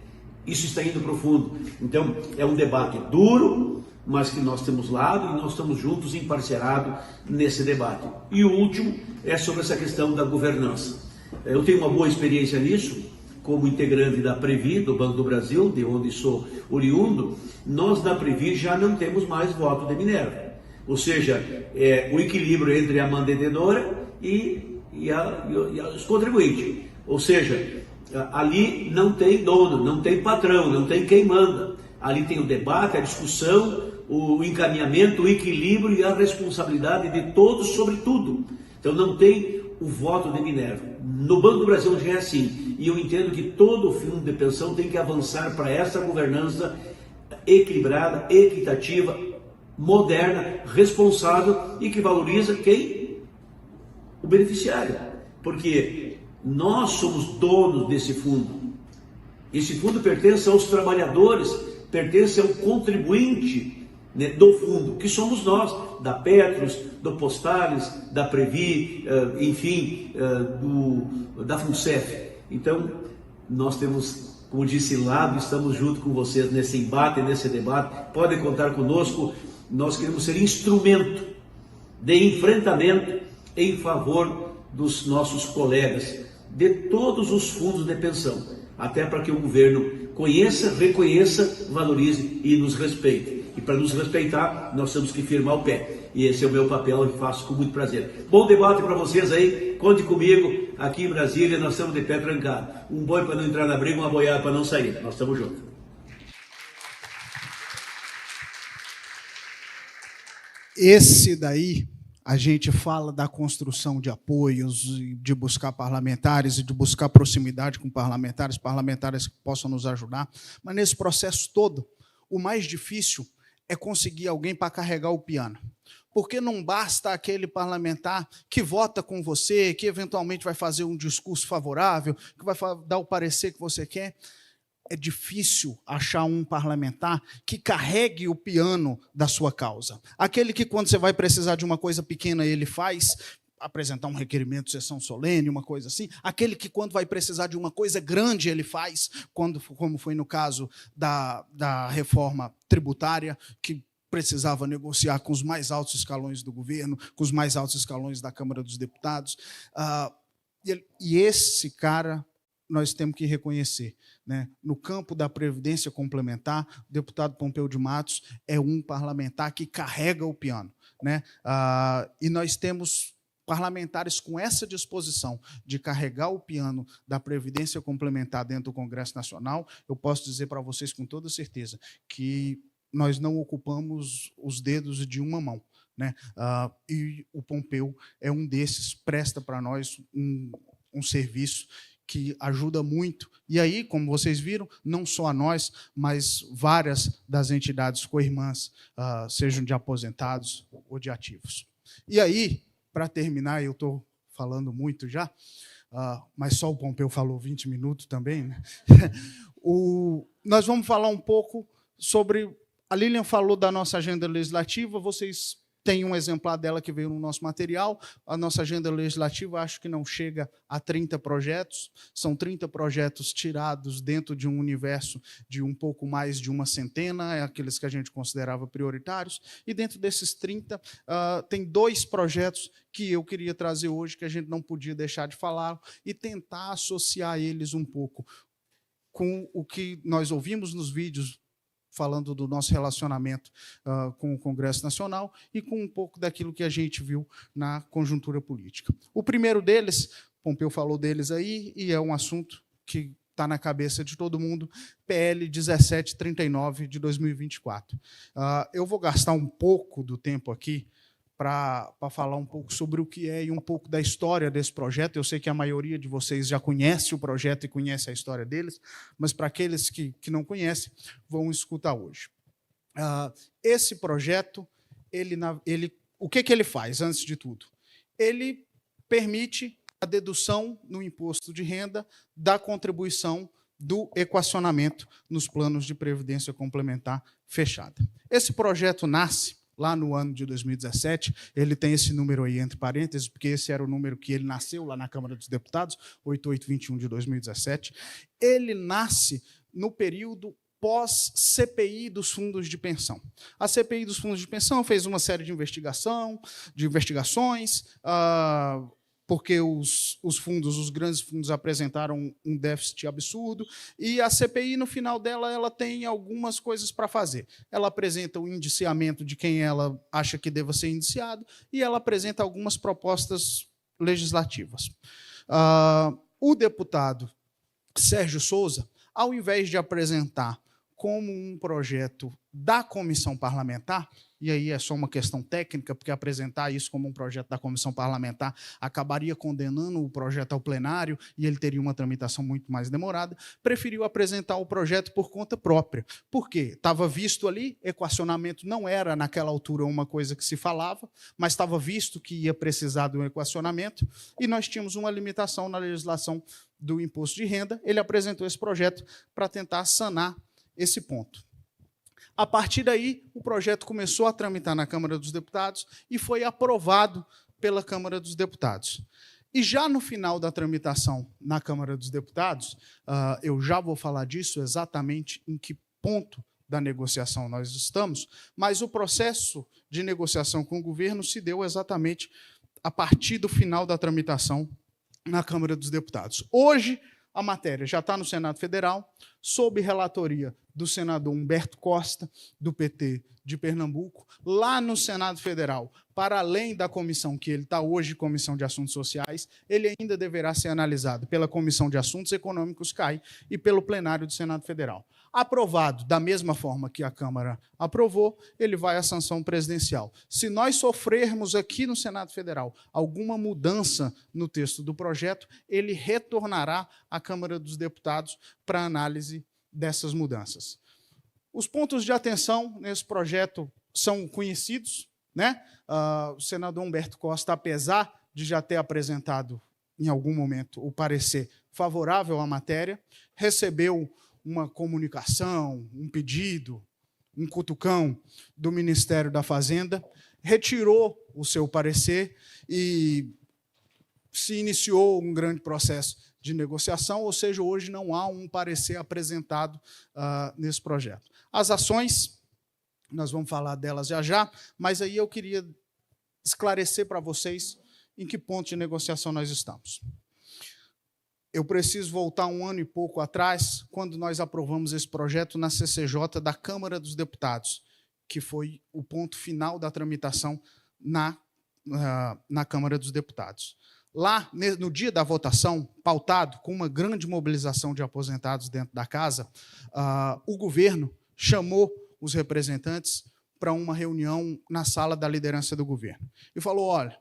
Isso está indo para o fundo. Então, é um debate duro, mas que nós temos lado e nós estamos juntos, emparcerados nesse debate. E o último é sobre essa questão da governança. Eu tenho uma boa experiência nisso, como integrante da Previ, do Banco do Brasil, de onde sou oriundo. Nós da Previ já não temos mais voto de Minerva. Ou seja, o equilíbrio entre a mantenedora e os contribuintes. Ou seja, ali não tem dono, não tem patrão, não tem quem manda. Ali tem o debate, a discussão, o encaminhamento, o equilíbrio e a responsabilidade de todos sobre tudo. Então não tem o voto de Minerva. No Banco do Brasil já é assim. E eu entendo que todo fundo de pensão tem que avançar para essa governança equilibrada, equitativa, moderna, responsável e que valoriza quem? O beneficiário. Porque nós somos donos desse fundo. Esse fundo pertence aos trabalhadores, pertence ao contribuinte, né, do fundo, que somos nós, da Petros, do Postales, da Previ, enfim, da FUNCEF. Então, nós temos, como disse, lado, estamos junto com vocês nesse embate, nesse debate. Podem contar conosco. Nós queremos ser instrumento de enfrentamento em favor dos nossos colegas, de todos os fundos de pensão. até para que o governo conheça, reconheça, valorize e nos respeite. E para nos respeitar, nós temos que firmar o pé. E esse é o meu papel e faço com muito prazer. Bom debate para vocês aí, conte comigo. Aqui em Brasília nós estamos de pé trancado. Um boi para não entrar na briga, uma boiada para não sair. Nós estamos juntos. Esse daí, a gente fala da construção de apoios, de buscar parlamentares e de buscar proximidade com parlamentares que possam nos ajudar. Mas nesse processo todo, o mais difícil é conseguir alguém para carregar o piano. Porque não basta aquele parlamentar que vota com você, que eventualmente vai fazer um discurso favorável, que vai dar o parecer que você quer. É difícil achar um parlamentar que carregue o piano da sua causa. Aquele que, quando você vai precisar de uma coisa pequena, ele faz, apresentar um requerimento de sessão solene, uma coisa assim. Aquele que, quando vai precisar de uma coisa grande, ele faz, como foi no caso da reforma tributária, que precisava negociar com os mais altos escalões do governo, com os mais altos escalões da Câmara dos Deputados. E esse cara nós temos que reconhecer. Né? No campo da Previdência Complementar, o deputado Pompeu de Matos é um parlamentar que carrega o piano. Né? E nós temos parlamentares com essa disposição de carregar o piano da Previdência Complementar dentro do Congresso Nacional. Eu posso dizer para vocês com toda certeza que nós não ocupamos os dedos de uma mão. Né? E o Pompeu é um desses, presta para nós um serviço que ajuda muito. E aí, como vocês viram, não só a nós, mas várias das entidades co-irmãs, sejam de aposentados ou de ativos. E aí, para terminar, eu estou falando muito já, mas só o Pompeu falou 20 minutos também, né? Nós vamos falar um pouco sobre... A Lilian falou da nossa agenda legislativa, vocês têm um exemplar dela que veio no nosso material. A nossa agenda legislativa, acho que não chega a 30 projetos. São 30 projetos tirados dentro de um universo de um pouco mais de uma centena, aqueles que a gente considerava prioritários. E dentro desses 30, tem 2 projetos que eu queria trazer hoje, que a gente não podia deixar de falar, e tentar associar eles um pouco com o que nós ouvimos nos vídeos, falando do nosso relacionamento com o Congresso Nacional e com um pouco daquilo que a gente viu na conjuntura política. O primeiro deles, Pompeu falou deles aí, e é um assunto que está na cabeça de todo mundo, PL 1739 de 2024. Eu vou gastar um pouco do tempo aqui para falar um pouco sobre o que é e um pouco da história desse projeto. Eu sei que a maioria de vocês já conhece o projeto e conhece a história deles, mas para aqueles que não conhecem, vão escutar hoje. Esse projeto, o que ele faz, antes de tudo? Ele permite a dedução no imposto de renda da contribuição do equacionamento nos planos de previdência complementar fechada. Esse projeto nasce lá no ano de 2017, ele tem esse número aí entre parênteses, porque esse era o número que ele nasceu lá na Câmara dos Deputados, 8821 de 2017. Ele nasce no período pós-CPI dos fundos de pensão. A CPI dos fundos de pensão fez uma série de investigações, porque os grandes fundos apresentaram um déficit absurdo, e a CPI, no final dela, ela tem algumas coisas para fazer. Ela apresenta o indiciamento de quem ela acha que deva ser indiciado, e ela apresenta algumas propostas legislativas. O deputado Sérgio Souza, ao invés de apresentar como um projeto da comissão parlamentar, e aí é só uma questão técnica, porque apresentar isso como um projeto da comissão parlamentar acabaria condenando o projeto ao plenário e ele teria uma tramitação muito mais demorada, preferiu apresentar o projeto por conta própria. Por quê? Estava visto ali, equacionamento não era, naquela altura, uma coisa que se falava, mas estava visto que ia precisar de um equacionamento, e nós tínhamos uma limitação na legislação do imposto de renda. Ele apresentou esse projeto para tentar sanar esse ponto. A partir daí, o projeto começou a tramitar na Câmara dos Deputados e foi aprovado pela Câmara dos Deputados. E já no final da tramitação na Câmara dos Deputados, eu já vou falar disso exatamente em que ponto da negociação nós estamos, mas o processo de negociação com o governo se deu exatamente a partir do final da tramitação na Câmara dos Deputados. Hoje, a matéria já está no Senado Federal, sob relatoria do senador Humberto Costa, do PT de Pernambuco, lá no Senado Federal, para além da comissão que ele está hoje, Comissão de Assuntos Sociais, ele ainda deverá ser analisado pela Comissão de Assuntos Econômicos, CAI, e pelo plenário do Senado Federal. Aprovado da mesma forma que a Câmara aprovou, ele vai à sanção presidencial. Se nós sofrermos aqui no Senado Federal alguma mudança no texto do projeto, ele retornará à Câmara dos Deputados para análise dessas mudanças. Os pontos de atenção nesse projeto são conhecidos, né? O senador Humberto Costa, apesar de já ter apresentado em algum momento o parecer favorável à matéria, recebeu uma comunicação, um pedido, um cutucão do Ministério da Fazenda, retirou o seu parecer e se iniciou um grande processo de negociação, ou seja, hoje não há um parecer apresentado nesse projeto. As ações, nós vamos falar delas já já, mas aí eu queria esclarecer para vocês em que ponto de negociação nós estamos. Eu preciso voltar um ano e pouco atrás, quando nós aprovamos esse projeto na CCJ da Câmara dos Deputados, que foi o ponto final da tramitação na Câmara dos Deputados. Lá, no dia da votação, pautado com uma grande mobilização de aposentados dentro da casa, o governo chamou os representantes para uma reunião na sala da liderança do governo. E falou, olha,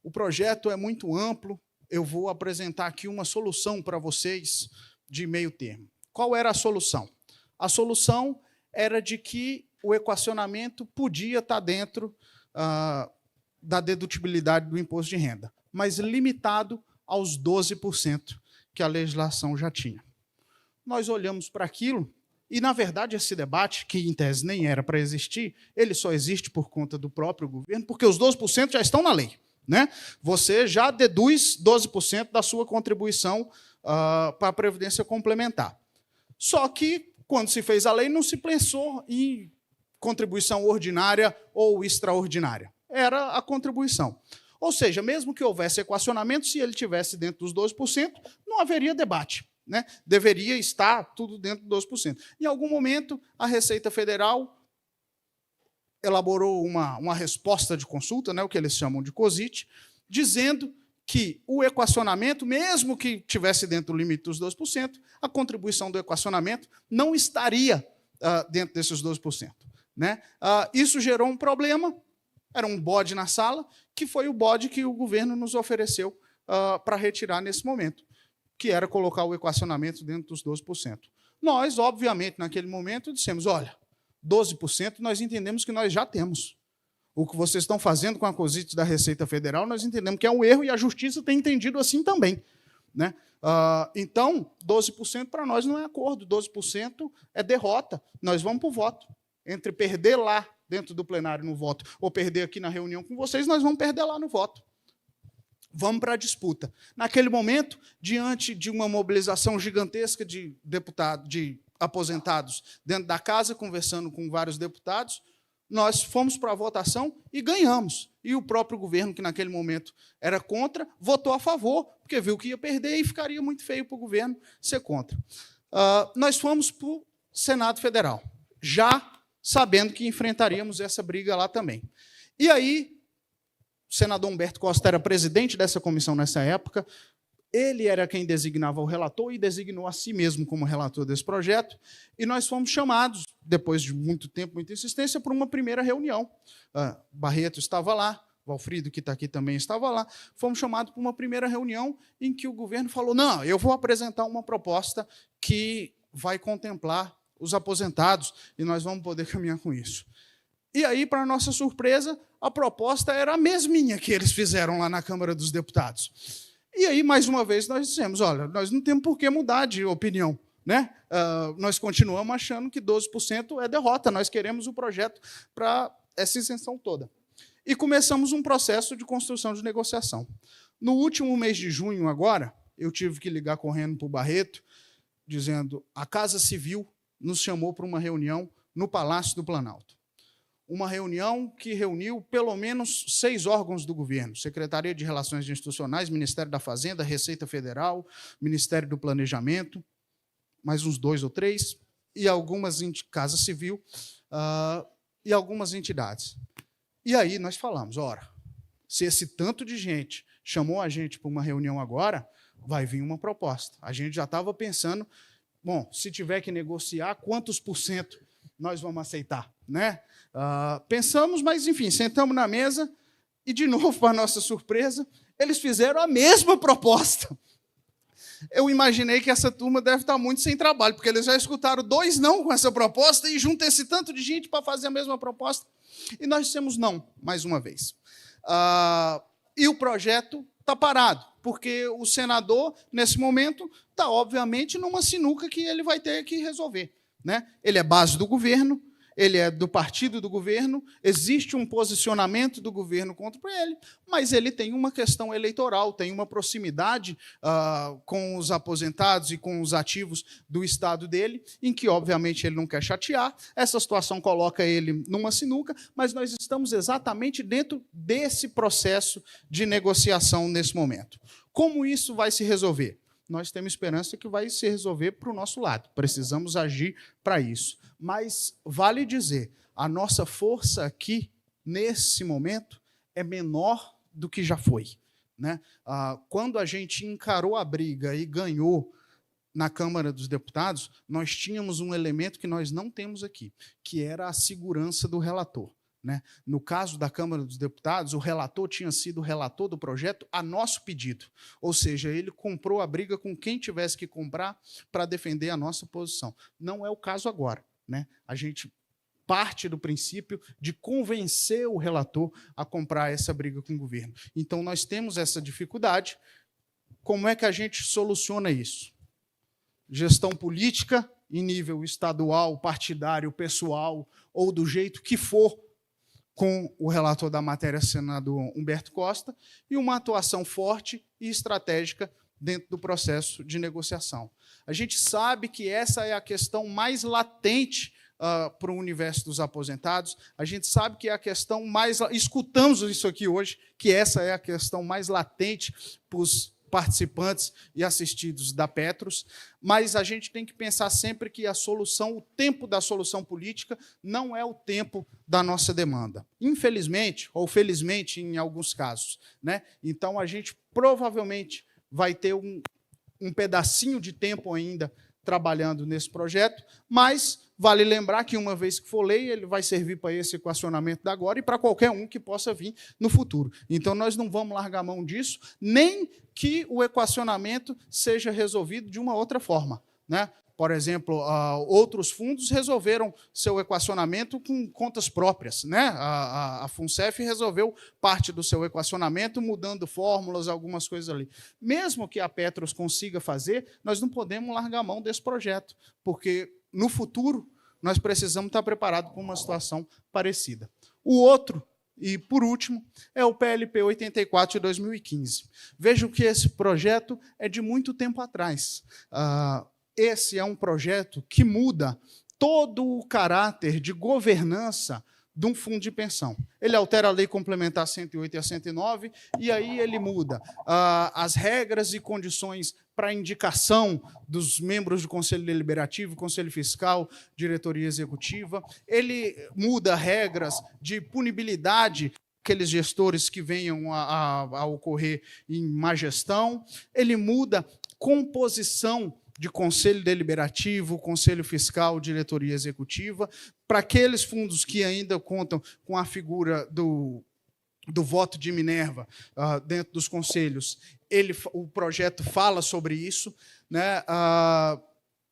o projeto é muito amplo, eu vou apresentar aqui uma solução para vocês de meio termo. Qual era a solução? A solução era de que o equacionamento podia estar dentro da dedutibilidade do imposto de renda, mas limitado aos 12% que a legislação já tinha. Nós olhamos para aquilo e, na verdade, esse debate, que em tese nem era para existir, ele só existe por conta do próprio governo, porque os 12% já estão na lei. Né? Você já deduz 12% da sua contribuição para a Previdência Complementar. Só que, quando se fez a lei, não se pensou em contribuição ordinária ou extraordinária. Era a contribuição. Ou seja, mesmo que houvesse equacionamento, se ele estivesse dentro dos 12%, não haveria debate. Né? Deveria estar tudo dentro dos 12%. Em algum momento, a Receita Federal elaborou uma resposta de consulta, né, o que eles chamam de COSIT, dizendo que o equacionamento, mesmo que tivesse dentro do limite dos 12%, a contribuição do equacionamento não estaria dentro desses 12%. Né? Isso gerou um problema, era um bode na sala, que foi o bode que o governo nos ofereceu para retirar nesse momento, que era colocar o equacionamento dentro dos 12%. Nós, obviamente, naquele momento, dissemos, olha, 12% nós entendemos que nós já temos. O que vocês estão fazendo com a COSIT da Receita Federal, nós entendemos que é um erro e a Justiça tem entendido assim também. Né? Então, 12% para nós não é acordo, 12% é derrota. Nós vamos para o voto. Entre perder lá dentro do plenário no voto ou perder aqui na reunião com vocês, nós vamos perder lá no voto. Vamos para a disputa. Naquele momento, diante de uma mobilização gigantesca de deputados, de aposentados dentro da casa, conversando com vários deputados, nós fomos para a votação e ganhamos. E o próprio governo, que naquele momento era contra, votou a favor, porque viu que ia perder e ficaria muito feio para o governo ser contra. Nós fomos para o Senado Federal, já sabendo que enfrentaríamos essa briga lá também. E aí, o senador Humberto Costa era presidente dessa comissão nessa época, ele era quem designava o relator e designou a si mesmo como relator desse projeto, e nós fomos chamados, depois de muito tempo, muita insistência, para uma primeira reunião. Barreto estava lá, Valfrido, que está aqui, também estava lá. Fomos chamados para uma primeira reunião em que o governo falou, não, eu vou apresentar uma proposta que vai contemplar os aposentados e nós vamos poder caminhar com isso. E aí, para nossa surpresa, a proposta era a mesminha que eles fizeram lá na Câmara dos Deputados. E aí, mais uma vez, nós dissemos, olha, nós não temos por que mudar de opinião. Né? Nós continuamos achando que 12% é derrota, nós queremos o projeto para essa isenção toda. E começamos um processo de construção de negociação. No último mês de junho, agora, eu tive que ligar correndo para o Barreto, dizendo, a Casa Civil nos chamou para uma reunião no Palácio do Planalto. uma reunião que reuniu pelo menos 6 órgãos do governo: Secretaria de Relações Institucionais, Ministério da Fazenda, Receita Federal, Ministério do Planejamento, mais uns 2 ou 3, e algumas Casa Civil e algumas entidades. E aí nós falamos, ora, se esse tanto de gente chamou a gente para uma reunião agora, vai vir uma proposta. A gente já estava pensando, bom, se tiver que negociar, quantos % nós vamos aceitar, né? Pensamos, mas, enfim, sentamos na mesa e, de novo, para nossa surpresa, eles fizeram a mesma proposta. Eu imaginei que essa turma deve estar muito sem trabalho, porque eles já escutaram 2 não com essa proposta e juntam esse tanto de gente para fazer a mesma proposta. E nós dissemos não, mais uma vez. E o projeto está parado, porque o senador, nesse momento, está, obviamente, numa sinuca que ele vai ter que resolver, né? Ele é base do governo, ele é do partido do governo, existe um posicionamento do governo contra ele, mas ele tem uma questão eleitoral, tem uma proximidade com os aposentados e com os ativos do estado dele, em que, obviamente, ele não quer chatear. Essa situação coloca ele numa sinuca, mas nós estamos exatamente dentro desse processo de negociação nesse momento. Como isso vai se resolver? Nós temos esperança que vai se resolver para o nosso lado. Precisamos agir para isso. Mas vale dizer, a nossa força aqui, nesse momento, é menor do que já foi, né? Quando a gente encarou a briga e ganhou na Câmara dos Deputados, nós tínhamos um elemento que nós não temos aqui, que era a segurança do relator, né? No caso da Câmara dos Deputados, o relator tinha sido o relator do projeto a nosso pedido, ou seja, ele comprou a briga com quem tivesse que comprar para defender a nossa posição. Não é o caso agora, né? A gente parte do princípio de convencer o relator a comprar essa briga com o governo. Então, nós temos essa dificuldade. Como é que a gente soluciona isso? Gestão política, em nível estadual, partidário, pessoal, ou do jeito que for, com o relator da matéria, senador Humberto Costa, e uma atuação forte e estratégica dentro do processo de negociação. A gente sabe que essa é a questão mais latente para o universo dos aposentados, a gente sabe que é a questão mais... Escutamos isso aqui hoje, que essa é a questão mais latente para os participantes e assistidos da Petros, mas a gente tem que pensar sempre que a solução, o tempo da solução política não é o tempo da nossa demanda. Infelizmente, ou felizmente em alguns casos, né? Então, a gente provavelmente vai ter um pedacinho de tempo ainda trabalhando nesse projeto, mas vale lembrar que, uma vez que for lei, ele vai servir para esse equacionamento da agora e para qualquer um que possa vir no futuro. Então, nós não vamos largar mão disso, nem que o equacionamento seja resolvido de uma outra forma, né? Por exemplo, outros fundos resolveram seu equacionamento com contas próprias, né? A FUNCEF resolveu parte do seu equacionamento mudando fórmulas, algumas coisas ali. Mesmo que a Petros consiga fazer, nós não podemos largar a mão desse projeto, porque, no futuro, nós precisamos estar preparados para uma situação parecida. O outro, e por último, é o PLP 84 de 2015. Vejam que esse projeto é de muito tempo atrás. Esse é um projeto que muda todo o caráter de governança de um fundo de pensão. Ele altera a Lei Complementar 108 e a 109, e aí ele muda as regras e condições para indicação dos membros do Conselho Deliberativo, Conselho Fiscal, Diretoria Executiva. Ele muda regras de punibilidade aqueles gestores que venham a ocorrer em má gestão. Ele muda composição de Conselho Deliberativo, Conselho Fiscal, Diretoria Executiva, para aqueles fundos que ainda contam com a figura do voto de Minerva dentro dos conselhos. O projeto fala sobre isso, né?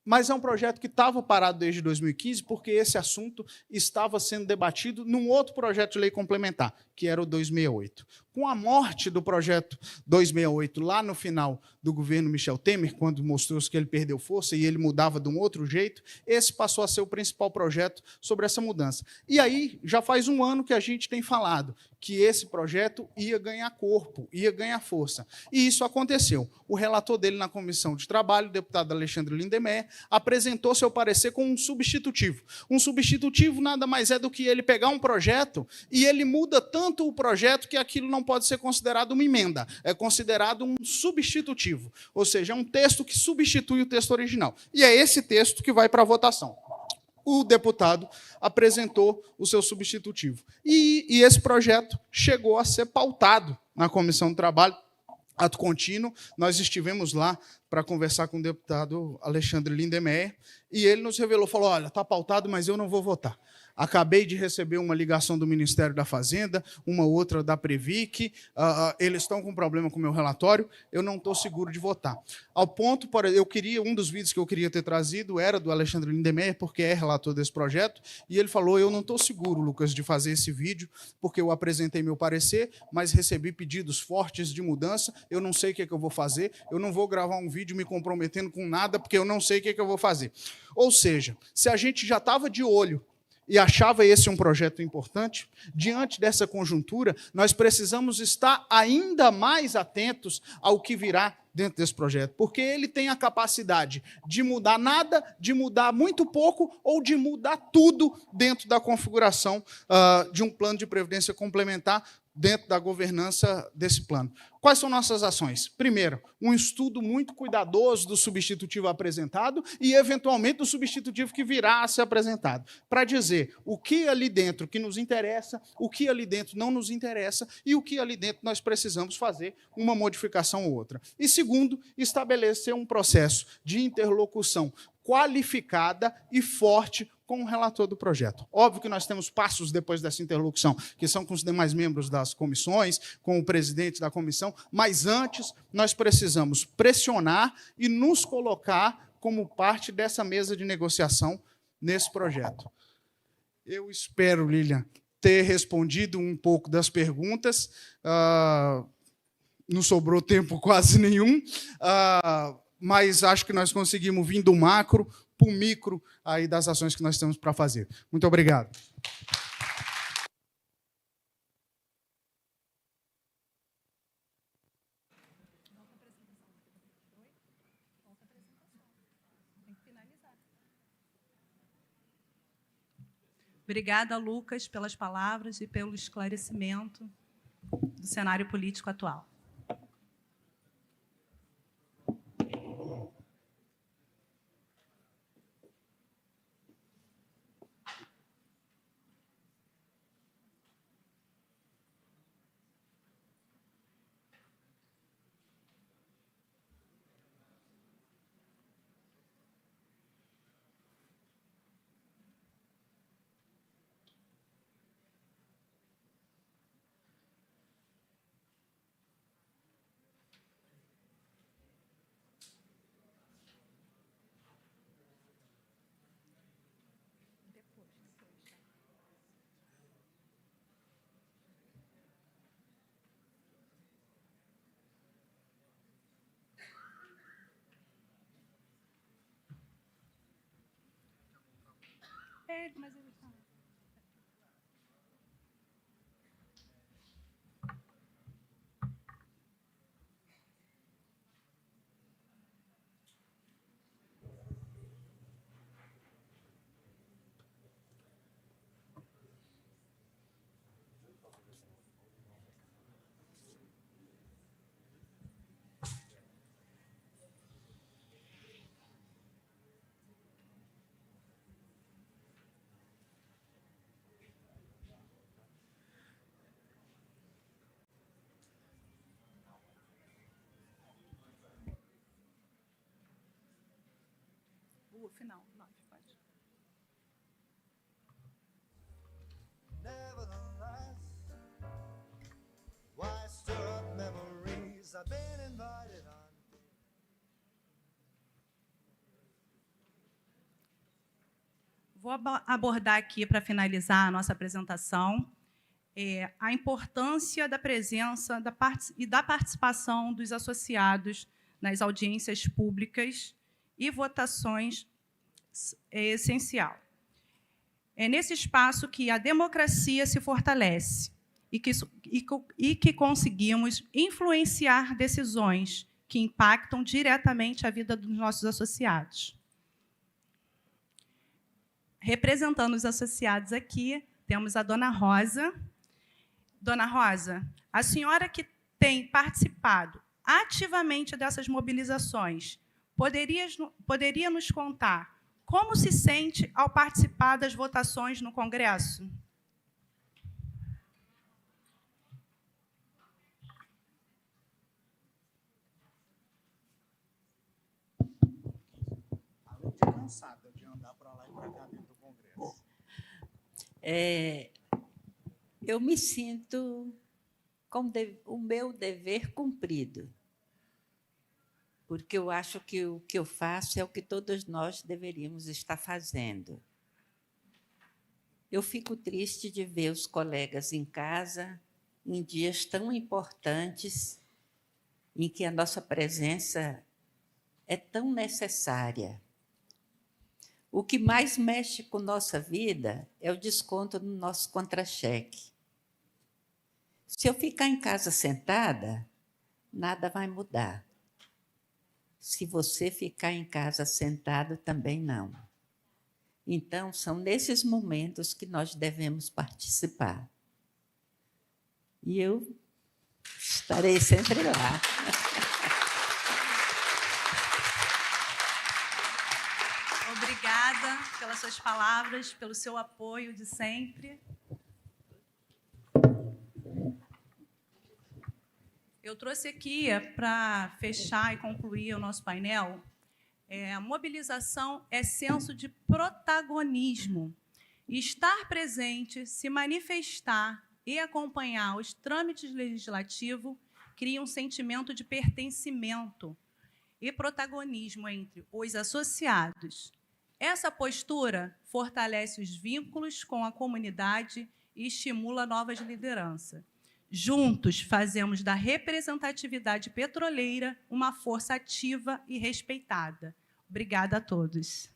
Mas é um projeto que estava parado desde 2015, porque esse assunto estava sendo debatido num outro projeto de lei complementar, que era o 268. Com a morte do projeto 268, lá no final do governo Michel Temer, quando mostrou-se que ele perdeu força e ele mudava de um outro jeito, esse passou a ser o principal projeto sobre essa mudança. E aí, já faz um ano que a gente tem falado que esse projeto ia ganhar corpo, ia ganhar força. E isso aconteceu. O relator dele na Comissão de Trabalho, o deputado Alexandre Lindemeyer, apresentou seu parecer com um substitutivo. Um substitutivo nada mais é do que ele pegar um projeto e ele muda tanto o projeto que aquilo não pode ser considerado uma emenda, é considerado um substitutivo, ou seja, é um texto que substitui o texto original. E é esse texto que vai para a votação. O deputado apresentou o seu substitutivo. E esse projeto chegou a ser pautado na Comissão do Trabalho, ato contínuo. Nós estivemos lá para conversar com o deputado Alexandre Lindemeyer, e ele nos revelou, falou, olha, está pautado, mas eu não vou votar. Acabei de receber uma ligação do Ministério da Fazenda, uma outra da Previc, eles estão com problema com o meu relatório, eu não estou seguro de votar. Ao ponto, um dos vídeos que eu queria ter trazido era do Alexandre Lindemeyer, porque é relator desse projeto, e ele falou, eu não estou seguro, Lucas, de fazer esse vídeo, porque eu apresentei meu parecer, mas recebi pedidos fortes de mudança, eu não sei o que é que eu vou fazer, eu não vou gravar um vídeo me comprometendo com nada, porque eu não sei o que é que eu vou fazer. Ou seja, se a gente já estava de olho e achava esse um projeto importante, diante dessa conjuntura, nós precisamos estar ainda mais atentos ao que virá dentro desse projeto, porque ele tem a capacidade de mudar nada, de mudar muito pouco ou de mudar tudo dentro da configuração de um plano de previdência complementar dentro da governança desse plano. Quais são nossas ações? Primeiro, um estudo muito cuidadoso do substitutivo apresentado e, eventualmente, do substitutivo que virá a ser apresentado, para dizer o que ali dentro que nos interessa, o que ali dentro não nos interessa e o que ali dentro nós precisamos fazer uma modificação ou outra. E, segundo, estabelecer um processo de interlocução qualificada e forte com o relator do projeto. Óbvio que nós temos passos depois dessa interlocução, que são com os demais membros das comissões, com o presidente da comissão, mas antes nós precisamos pressionar e nos colocar como parte dessa mesa de negociação nesse projeto. Eu espero, Lilian, ter respondido um pouco das perguntas. Não sobrou tempo quase nenhum, mas acho que nós conseguimos vir do macro para o micro aí das ações que nós temos para fazer. Muito obrigado. Obrigada, Lucas, pelas palavras e pelo esclarecimento do cenário político atual. Mas ele tá... Final, não, pode. Nevertheless, why stir up memories? I've been invited on. Vou abordar aqui, para finalizar a nossa apresentação, a importância da presença e da participação dos associados nas audiências públicas e votações é essencial. É nesse espaço que a democracia se fortalece e que conseguimos influenciar decisões que impactam diretamente a vida dos nossos associados. representando os associados aqui, temos a dona Rosa. Dona Rosa, a senhora que tem participado ativamente dessas mobilizações, poderia nos contar como se sente ao participar das votações no Congresso? Cansada de andar para lá e para cá dentro do Congresso. Eu me sinto com o meu dever cumprido, porque eu acho que o que eu faço é o que todos nós deveríamos estar fazendo. Eu fico triste de ver os colegas em casa em dias tão importantes em que a nossa presença é tão necessária. O que mais mexe com nossa vida é o desconto no nosso contra-cheque. Se eu ficar em casa sentada, nada vai mudar. Se você ficar em casa sentado, também não. Então, são nesses momentos que nós devemos participar. E eu estarei sempre lá. Obrigada pelas suas palavras, pelo seu apoio de sempre. Eu trouxe aqui, para fechar e concluir o nosso painel, a mobilização é senso de protagonismo. Estar presente, se manifestar e acompanhar os trâmites legislativos cria um sentimento de pertencimento e protagonismo entre os associados. Essa postura fortalece os vínculos com a comunidade e estimula novas lideranças. Juntos, fazemos da representatividade petroleira uma força ativa e respeitada. Obrigada a todos.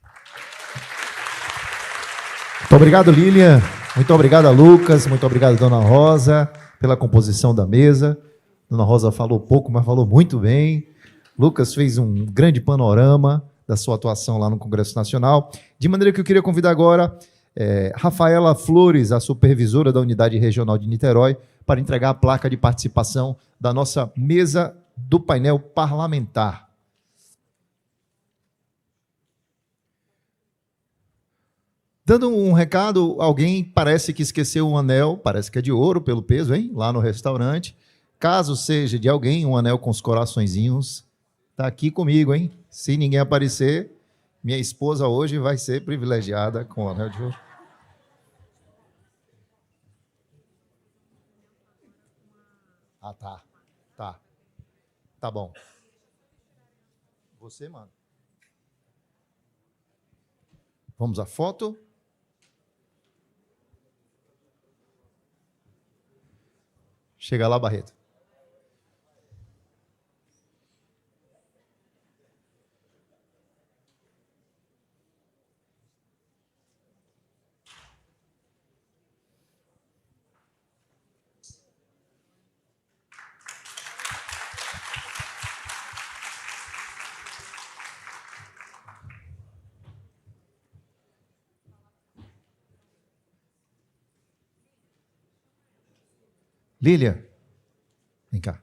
Muito obrigado, Lília. Muito obrigado, Lucas. Muito obrigado, dona Rosa, pela composição da mesa. Dona Rosa falou pouco, mas falou muito bem. Lucas fez um grande panorama da sua atuação lá no Congresso Nacional. De maneira que eu queria convidar agora Rafaela Flores, a supervisora da Unidade Regional de Niterói, para entregar a placa de participação da nossa mesa do painel parlamentar. Dando um recado, alguém parece que esqueceu um anel, parece que é de ouro pelo peso, hein? Lá no restaurante. Caso seja de alguém, um anel com os coraçõezinhos, está aqui comigo, hein? Se ninguém aparecer, minha esposa hoje vai ser privilegiada com o anel de ouro. Ah, tá. Tá. Tá bom. Você, mano. Vamos à foto. Chega lá, Barreto. Lília, vem cá.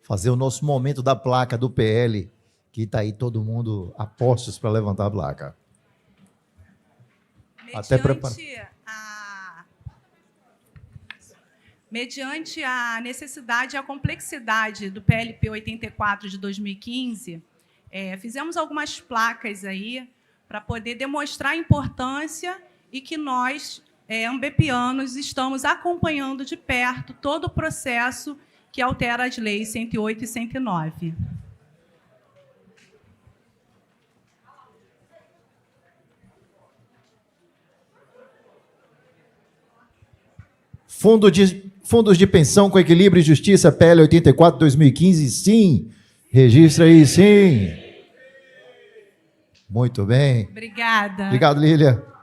Fazer o nosso momento da placa do PL, que está aí todo mundo a postos para levantar a placa. Mediante a necessidade e a complexidade do PLP 84 de 2015, fizemos algumas placas aí para poder demonstrar a importância e que nós, ambepianos, estamos acompanhando de perto todo o processo que altera as leis 108 e 109. Fundos de pensão com equilíbrio e justiça, PL 84, 2015, sim. Registra aí, sim. Muito bem. Obrigada. Obrigado, Lília.